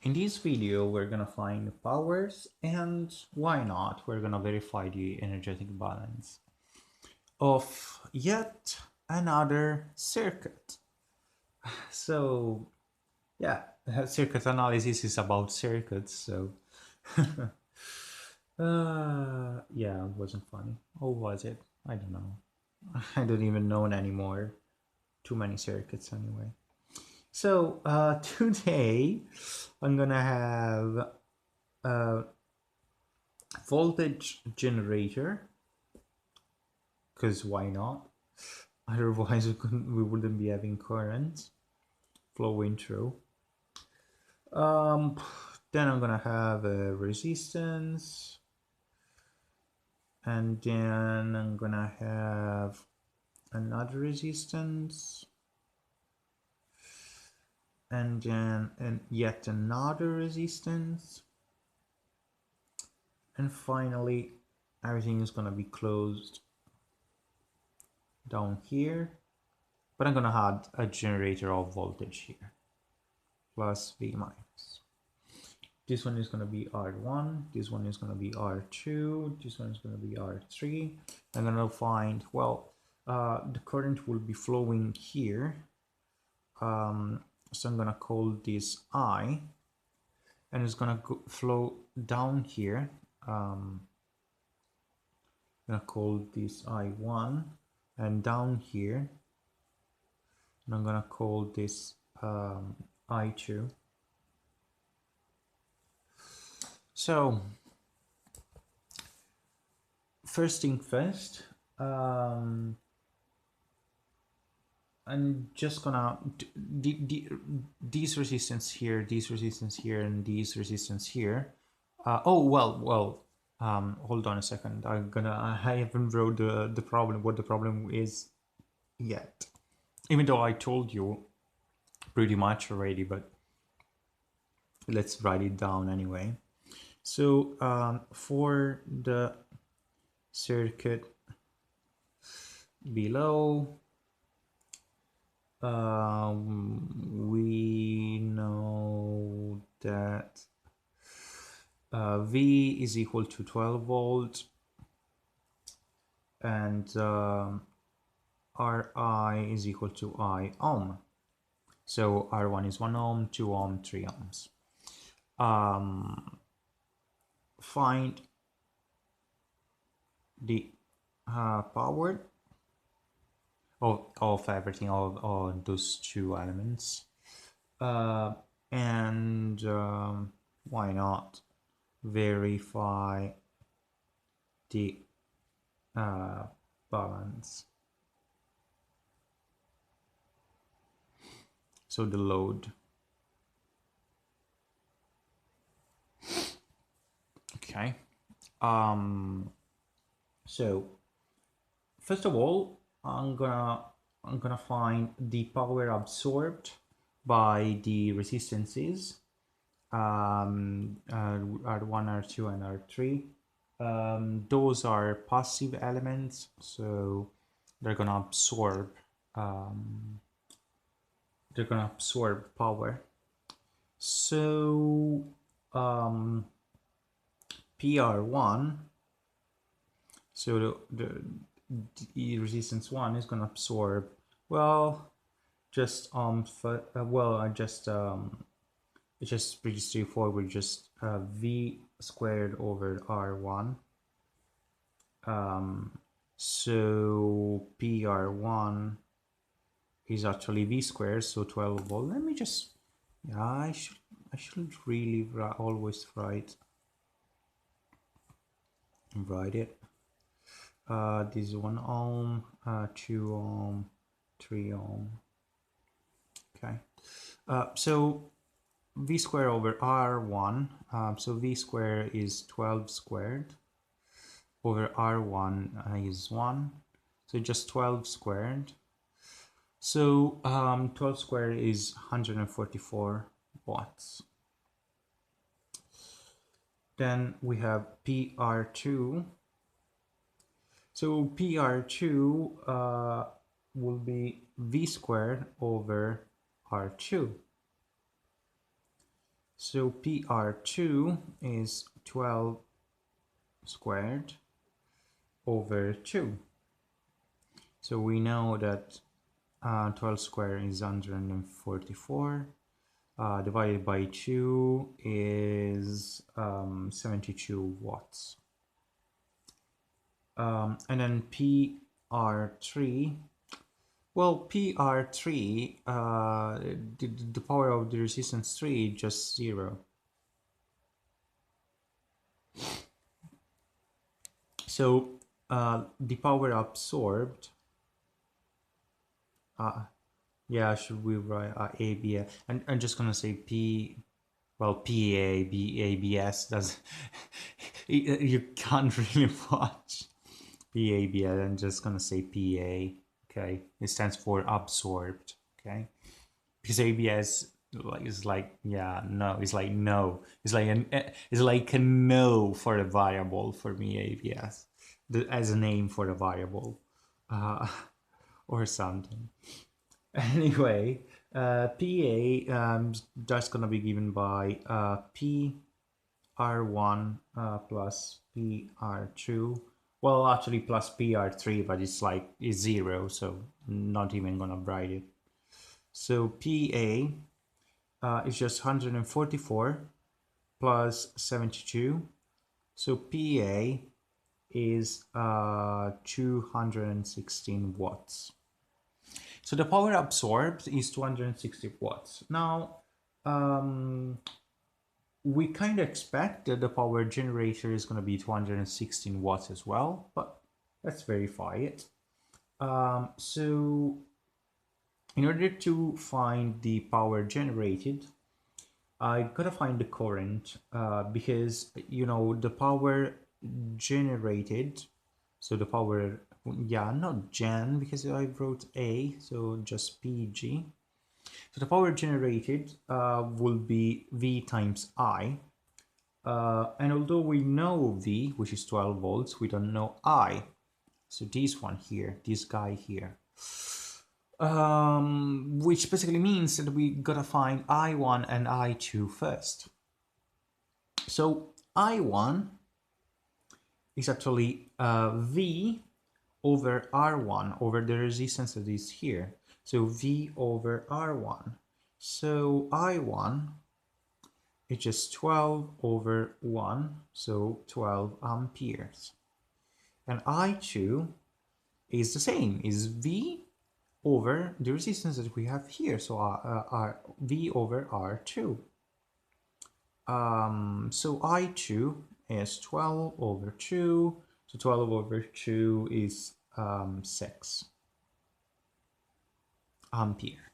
In this video, we're gonna find the powers and why not, we're gonna verify the energetic balance of yet another circuit. So yeah, circuit analysis is about circuits, so yeah, it wasn't funny. Or was it? I don't know. I don't even know it anymore. Too many circuits anyway. So today I'm gonna have a voltage generator, because why not? Otherwise we wouldn't be having current flowing through. Um, then I'm gonna have a resistance, and then I'm gonna have another resistance, and then yet another resistance, and finally everything is gonna be closed down here. But I'm gonna add a generator of voltage here, plus V minus. This one is going to be R1, this one is going to be R2, this one is going to be R3. I'm going to find, well, the current will be flowing here. So I'm going to call this I, and it's going to flow down here. I'm going to call this I1, and down here, and I'm going to call this I2. So first thing first, I'm just gonna these resistance here, and these resistance here. Hold on a second. I haven't wrote the problem, what the problem is yet, even though I told you pretty much already, but let's write it down anyway. So for the circuit below, we know that V is equal to 12 volts, and Ri is equal to I ohm. So R1 is 1 ohm, 2 ohm, 3 ohms. Find the power of everything, of those two elements, and why not verify the balance, so the load. Okay, so first of all, I'm gonna find the power absorbed by the resistances, R1, R2, and R3. Those are passive elements, so they're gonna absorb power. So PR1, so the resistance 1 is gonna absorb, well, just it's just pretty straightforward, just V squared over R1. So PR1 is actually V squared, so 12 volt. Let me just, yeah, I should really always write it. This is 1 ohm, 2 ohm, 3 ohm. Okay, so V squared over R1, so V squared is 12 squared over R1 is 1, so just 12 squared. So 12 squared is 144 watts. Then we have PR2. So PR2 will be V squared over R2. So PR2 is 12 squared over 2. So we know that 12 squared is 144. Divided by 2 is 72 watts. And then PR3, well, PR3, the power of the resistance 3 is just 0. So the power absorbed, yeah, should we write ABS? And I'm just gonna say P, well, PABS does, you can't really watch PABS. I'm just gonna say PA, okay? It stands for absorbed, okay? Because ABS is like, yeah, no, it's like no. It's like a no for a variable for me, ABS, as a name for a variable, or something. Anyway, PA that's gonna be given by PR1 plus PR2. Well, actually plus PR3, but it's 0, so not even gonna write it. So PA is just 144 plus 72. So PA is 216 watts. So the power absorbed is 260 watts. Now, we kind of expect that the power generator is going to be 216 watts as well, but let's verify it. So in order to find the power generated, I gotta find the current because, you know, the power generated, so the power, yeah, not gen because I wrote A, so just PG. So the power generated will be V times I. And although we know V, which is 12 volts, we don't know I. So this one here, this guy here. Which basically means that we gotta find I1 and I2 first. So I1 is actually V over R1 over the resistance that is here. So V over R1. So I1 is just 12 over 1, so 12 amperes. And I2 is the same, is V over the resistance that we have here, so V over R2. So I2 is 12 over 2, so 12 over 2 is 6 ampere.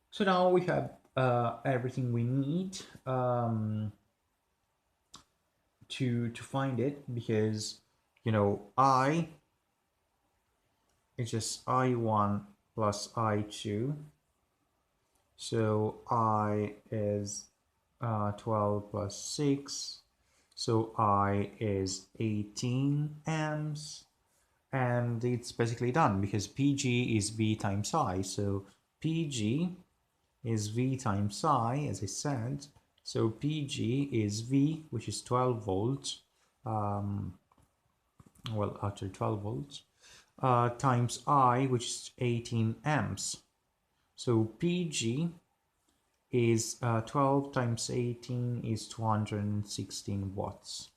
So now we have everything we need to find it, because, you know, I is just I1 plus I2. So I is 12 plus 6. So I is 18 amps. And it's basically done because PG is V times I. So PG is V times I, as I said. So PG is V, which is 12 volts. Well, actually 12 volts. Times I, which is 18 amps. So PG is 12 times 18 is 216 watts.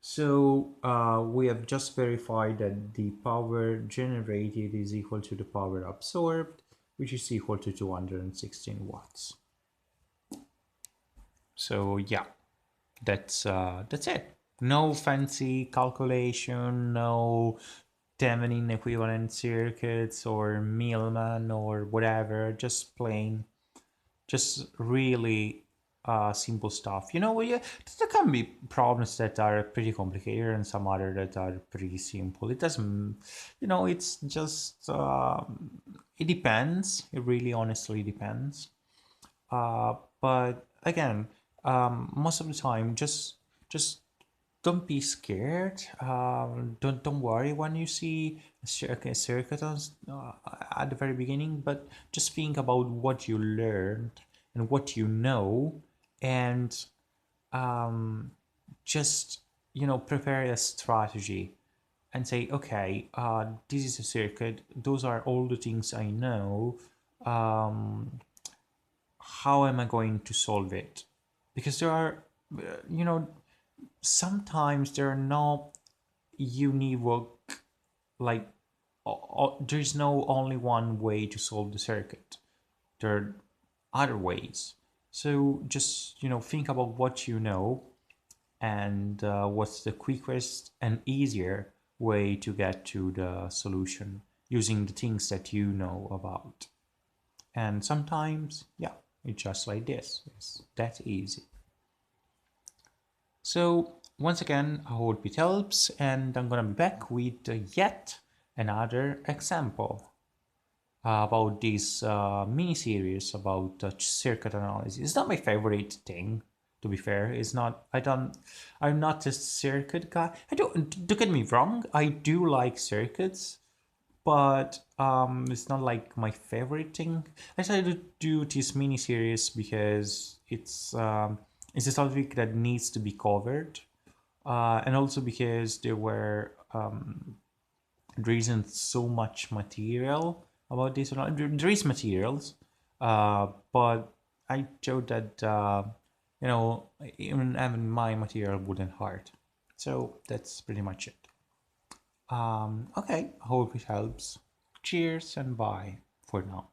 So we have just verified that the power generated is equal to the power absorbed, which is equal to 216 watts. So yeah, that's it. No fancy calculation, no Thevenin equivalent circuits or Millman or whatever, just plain, just really simple stuff. You know, yeah, there can be problems that are pretty complicated and some other that are pretty simple. It doesn't, you know, it's just, it depends. It really honestly depends. But again, most of the time, just don't be scared. Don't worry when you see a circuit at the very beginning, but just think about what you learned and what you know, and um, just prepare a strategy and say, okay, this is a circuit, those are all the things I know. um, how am I going to solve it? Because there are, you know sometimes there are no univoc, like, there's no only one way to solve the circuit. There are other ways. So just think about what you know, and what's the quickest and easier way to get to the solution using the things that you know about. And sometimes, yeah, it's just like this. It's that easy. So once again, I hope it helps, and I'm gonna be back with yet another example about this mini series about circuit analysis. It's not my favorite thing, to be fair. It's not. I'm not a circuit guy. Don't get me wrong. I do like circuits, but it's not like my favorite thing. I decided to do this mini series because it's a topic that needs to be covered, and also because there isn't so much material about this. There is materials, but I showed that even having my material wouldn't hurt. So that's pretty much it. Okay, hope it helps. Cheers and bye for now.